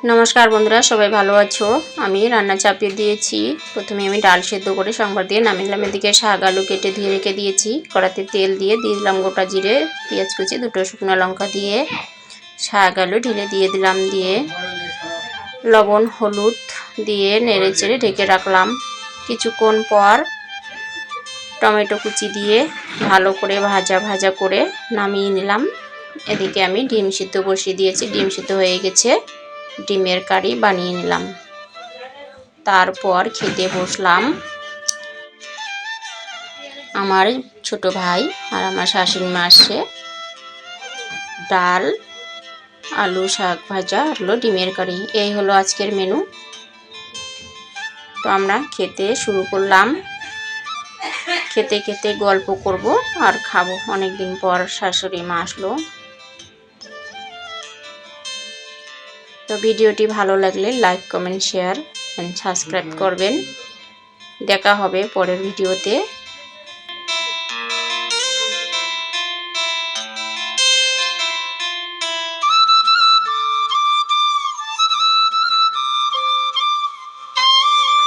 নমস্কার বন্ধুরা, সবাই ভালো আছো? আমি রান্না চাপিয়ে দিয়েছি। প্রথমে আমি ডাল সেদ্ধ করে সংবার দিয়ে নামিয়ে নিলাম। এদিকে শাক আলু কেটে ধুয়ে রেখে দিয়েছি। কড়াতে তেল দিয়ে দিলাম গোটা জিরে, পেঁয়াজ কুচি, দুটো শুকনো লঙ্কা দিয়ে শাক আলু ঢেলে দিয়ে দিলাম। দিয়ে লবণ হলুদ দিয়ে নেড়ে চেড়ে ঢেকে রাখলাম। কিছুক্ষণ পর টমেটো কুচি দিয়ে ভালো করে ভাজা করে নামিয়ে নিলাম। এদিকে আমি ডিম সিদ্ধ বসিয়ে দিয়েছি। ডিম সিদ্ধ হয়ে গেছে, ডিমের কারি বানিয়ে নিলাম। তারপর খেতে বসলাম। আমার ছোট ভাই আর আমার শাশুড়ি মা আসছে। ডাল, আলু, শাক ভাজা, হলো ডিমের কারি, এই হলো আজকের মেনু। তো আমরা খেতে শুরু করলাম। খেতে খেতে গল্প করব আর খাবো। অনেকদিন পর শাশুড়ি মা আসলো। তো ভিডিওটি ভালো লাগলে like comment share and subscribe করবেন। দেখা হবে পরের ভিডিওতে।